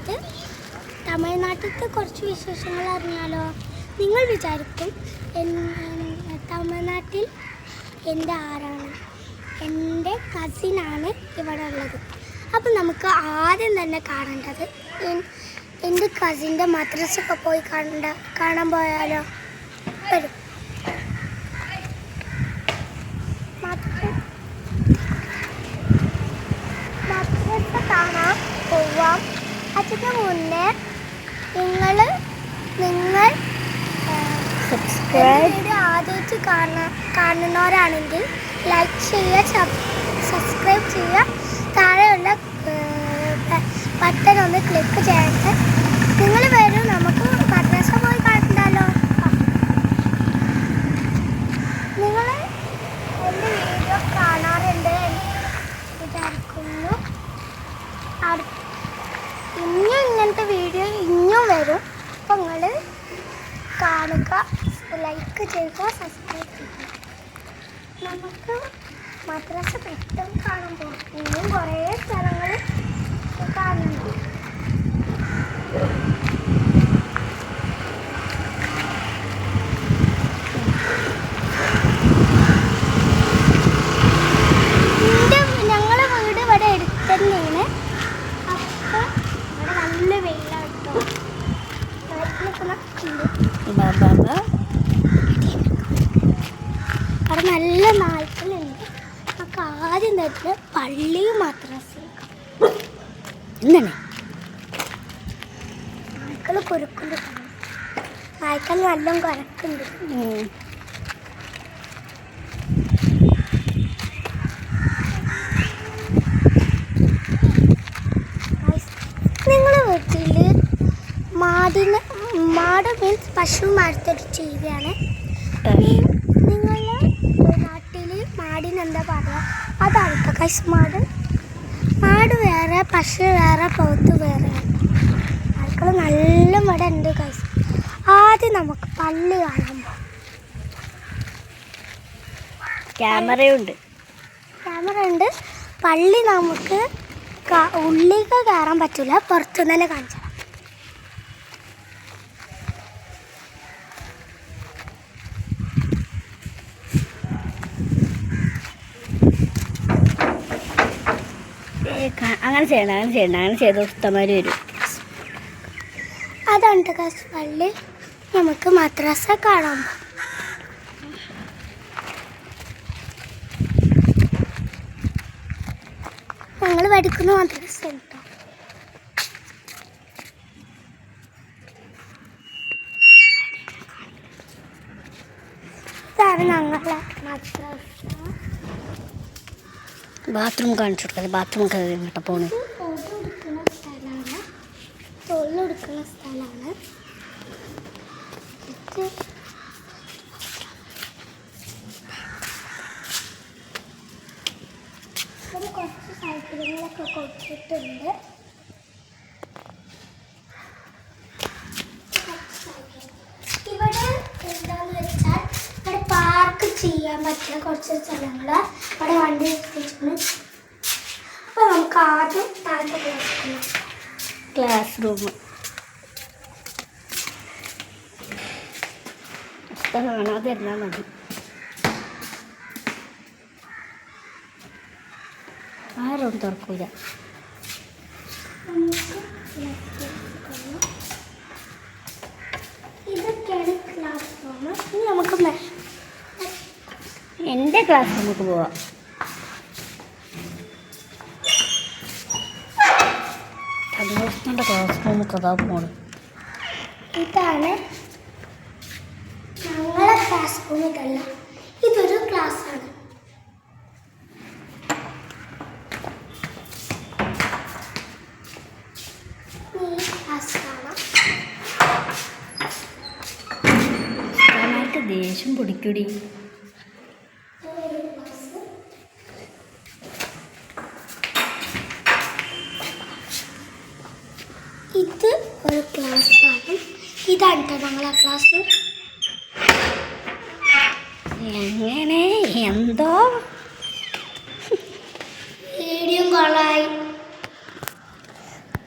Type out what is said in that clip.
പറയുന്നത് തമിഴ്നാട്ടിലത്തെ കുറച്ച് വിശേഷങ്ങൾ അറിഞ്ഞാലോ. നിങ്ങൾ വിചാരിക്കും തമിഴ്നാട്ടിൽ എൻ്റെ ആരാണ്, എൻ്റെ കസിനാണ് ഇവിടെ ഉള്ളത്. അപ്പം നമുക്ക് ആദ്യം തന്നെ കാണേണ്ടത് എൻ്റെ കസിൻ്റെ മദ്രസയൊക്കെ പോയി കാണാൻ പോയാലോ. വരും. മദ്രസ കാണാൻ പോവാം. അതിന് മുന്നേ നിങ്ങൾ വീഡിയോ ആദ്യമായിട്ട് കാണുന്നവരാണെങ്കിൽ ലൈക്ക് ചെയ്യുക, സബ്സ്ക്രൈബ് ചെയ്യുക, താഴെയുള്ള ബട്ടൺ ഒന്ന് ക്ലിക്ക് ചെയ്യട്ടെ. നിങ്ങൾ വരും, നമുക്ക് മദ്രസ പോയി കണ്ടല്ലോ. നിങ്ങൾ എൻ്റെ വീഡിയോ കാണാറുണ്ട് വിചാരിക്കുന്നു. ഇനിയും ഇങ്ങനത്തെ വീഡിയോ ഇനിയും വരും. അപ്പോൾ നിങ്ങൾ കാണുക, ലൈക്ക് ചെയ്യുക, സബ്സ്ക്രൈബ് ചെയ്യുക. നമുക്ക് മദ്രസ പെട്ടെന്ന് കാണുമ്പോൾ ഇനിയും കുറേ സ്ഥലങ്ങൾ കാണുന്നുണ്ട്. ഞങ്ങളെ വീട് ഇവിടെ അടുത്ത് തന്നെയാണ്. അപ്പോൾ ഇവിടെ നല്ല വെയിലാട്ടോ. അവിടെ നല്ല നായ്ക്കളുണ്ട്. നമുക്ക് ആദ്യം തന്നെ പള്ളിയും മദ്രസയും എന്താണ് നായ്ക്കൾ കുരക്കുണ്ട്. നായ്ക്കൾ നല്ല കുരക്കുണ്ട്. നിങ്ങളുടെ വീട്ടിൽ മാട് മീൻസ് പശു മരത്തൊരു ജീവിയാണ്. നിങ്ങളുടെ നാട്ടിൽ മാടിന് എന്താ പറയുക? അതാണ് കേട്ടോ കൈസ്. മാട് വേറെ, പശു വേറെ, പോത്ത് വേറെ. ആൾക്കാർ നല്ല ഇവിടെ ഉണ്ട് കൈസ്. ആദ്യം നമുക്ക് പള്ളി കാണാൻ പോകാം. ക്യാമറ ഉണ്ട്. പള്ളി നമുക്ക് ഉള്ളിലേക്ക് കയറാൻ പറ്റില്ല, പുറത്തുനിന്ന് തന്നെ കാണിച്ചു. അങ്ങനെ ചെയ്ത് ഉസ്തമാർ വരും. അതുണ്ട് പള്ളി. നമുക്ക് മദ്രസ കാണാം. ഞങ്ങൾ പഠിക്കുന്ന മദ്രസ കേട്ടോ. ഇതാണ് ഞങ്ങളെ മദ്രസ. ബാത്റൂം കാണിച്ചു കൊടുക്കാതെ ബാത്റൂം കേട്ടോ പോണേ. തൊഴിലെടുക്കുന്ന സ്ഥലമാണ്. ഇവിടെ കുറച്ച് സൗകര്യങ്ങളൊക്കെ കൊടുത്തിട്ടുണ്ട്. ഇവിടെ എന്താന്ന് വെച്ചാൽ ഇവിടെ പാർക്ക് ചെയ്യാൻ പറ്റിയ കുറച്ച് സ്ഥലങ്ങൾ അവിടെ വണ്ടി എത്തിച്ചിട്ടുണ്ട്. അപ്പോൾ നമുക്ക് ആദ്യം ക്ലാസ് റൂം കാണാതെ ഇരുന്നാൽ മതി. ആരും തുറക്കൂല. ഇതൊക്കെയാണ് ക്ലാസ് റൂം. ഇനി നമുക്ക് എൻ്റെ ക്ലാസ് റൂമിലേക്ക് പോവാം. ക്ലാസ് റൂമൊക്കെ അതാ പോണം. ഇതാണ് ഞങ്ങളെ ക്ലാസ് റൂം. ഇതല്ല, ഇതൊരു ക്ലാസ്സാണ്. ഈ ക്ലാസ് കാണാം. ദേഷ്യം പിടിക്കൂടി. ഇത് ഒരു ക്ലാസ്സാണ്. ഇതാണ് ഞങ്ങളെ ക്ലാസ്. എങ്ങനെ എന്തോ വീഡിയോ കോളായി